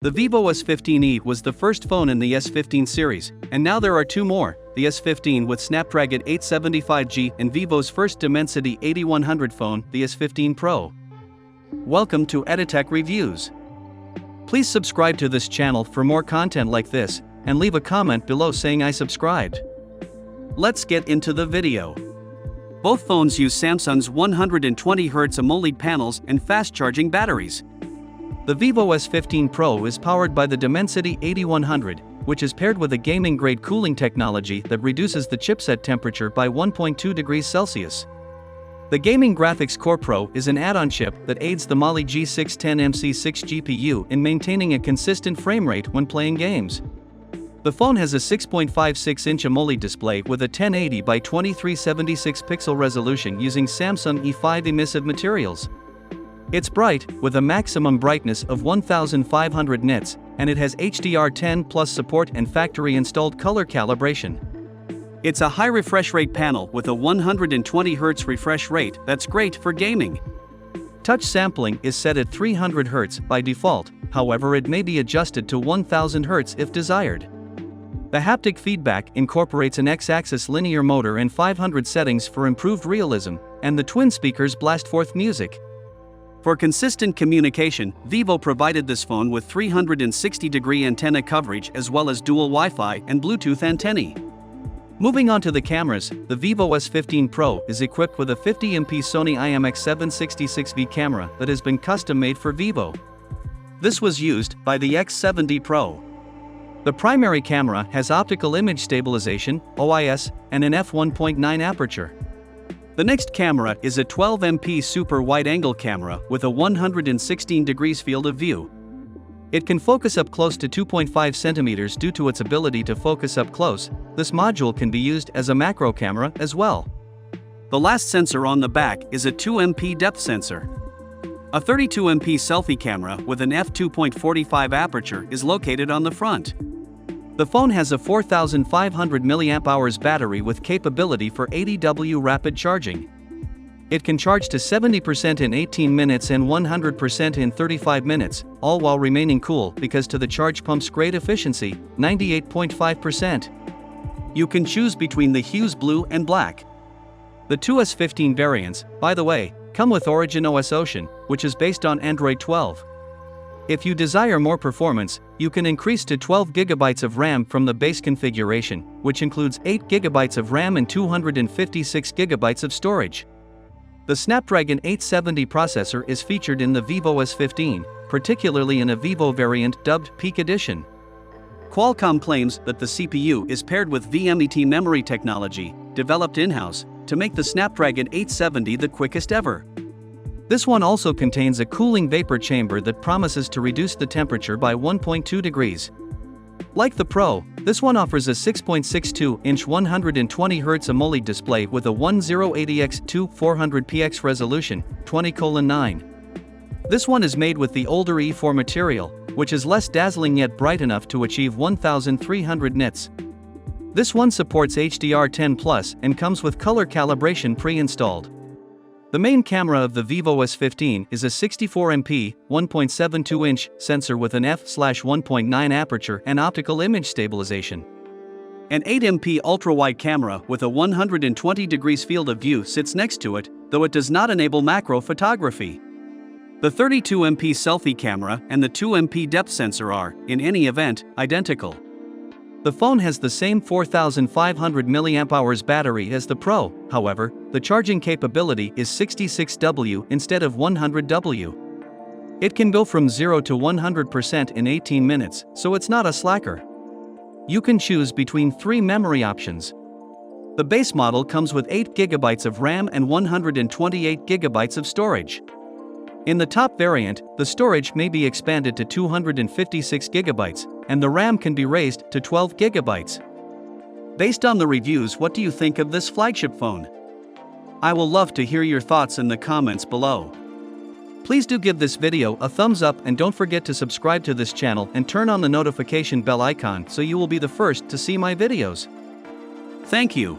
The Vivo S15e was the first phone in the S15 series, and now there are two more, the S15 with Snapdragon 875G and Vivo's first Dimensity 8100 phone, the S15 Pro. Welcome to EduTech Reviews. Please subscribe to this channel for more content like this, and leave a comment below saying I subscribed. Let's get into the video. Both phones use Samsung's 120Hz AMOLED panels and fast-charging batteries. The Vivo S15 Pro is powered by the Dimensity 8100, which is paired with a gaming-grade cooling technology that reduces the chipset temperature by 1.2 degrees Celsius. The Gaming Graphics Core Pro is an add-on chip that aids the Mali G610MC6 GPU in maintaining a consistent frame rate when playing games. The phone has a 6.56-inch AMOLED display with a 1080 by 2376 pixel resolution using Samsung E5 emissive materials. It's bright, with a maximum brightness of 1500 nits, and it has HDR10+ support and factory-installed color calibration. It's a high refresh rate panel with a 120Hz refresh rate that's great for gaming. Touch sampling is set at 300 Hz by default, however it may be adjusted to 1000 Hz if desired. The haptic feedback incorporates an X-axis linear motor and 500 settings for improved realism, and the twin speakers blast forth music. For consistent communication, Vivo provided this phone with 360-degree antenna coverage as well as dual Wi-Fi and Bluetooth antennae. Moving on to the cameras, the Vivo S15 Pro is equipped with a 50MP Sony IMX766V Camera that has been custom-made for Vivo. This was used by the X70 Pro. The primary camera has optical image stabilization, OIS, and an f1.9 aperture. The next camera is a 12MP super wide-angle camera with a 116 degrees field of view. It can focus up close to 2.5 centimeters due to its ability to focus up close. This module can be used as a macro camera as well. The last sensor on the back is a 2MP depth sensor. A 32MP selfie camera with an f2.45 aperture is located on the front. The phone has a 4500 mAh battery with capability for 80W rapid charging. It can charge to 70% in 18 minutes and 100% in 35 minutes, all while remaining cool because to the charge pump's great efficiency, 98.5%. You can choose between the hues blue and black. The two S15 variants, by the way, come with Origin OS Ocean, which is based on Android 12. If you desire more performance, you can increase to 12GB of RAM from the base configuration, which includes 8GB of RAM and 256GB of storage. The Snapdragon 870 processor is featured in the Vivo S15, particularly in a Vivo variant dubbed Peak Edition. Qualcomm claims that the CPU is paired with vMET memory technology, developed in-house, to make the Snapdragon 870 the quickest ever. This one also contains a cooling vapor chamber that promises to reduce the temperature by 1.2 degrees. Like the Pro, this one offers a 6.62-inch 120Hz AMOLED display with a 1080x to 400px resolution, 20:9. This one is made with the older E4 material, which is less dazzling yet bright enough to achieve 1300 nits. This one supports HDR10+ and comes with color calibration pre-installed. The main camera of the Vivo S15 is a 64MP, 1.72-inch sensor with an f/1.9 aperture and optical image stabilization. An 8MP ultra-wide camera with a 120 degrees field of view sits next to it, though it does not enable macro photography. The 32MP selfie camera and the 2MP depth sensor are, in any event, identical. The phone has the same 4500 mAh battery as the Pro, however, the charging capability is 66W instead of 100W. It can go from 0 to 100% in 18 minutes, so it's not a slacker. You can choose between 3 memory options. The base model comes with 8GB of RAM and 128GB of storage. In the top variant, the storage may be expanded to 256GB, and the RAM can be raised to 12GB. Based on the reviews, what do you think of this flagship phone? I will love to hear your thoughts in the comments below. Please do give this video a thumbs up and don't forget to subscribe to this channel and turn on the notification bell icon so you will be the first to see my videos. Thank you.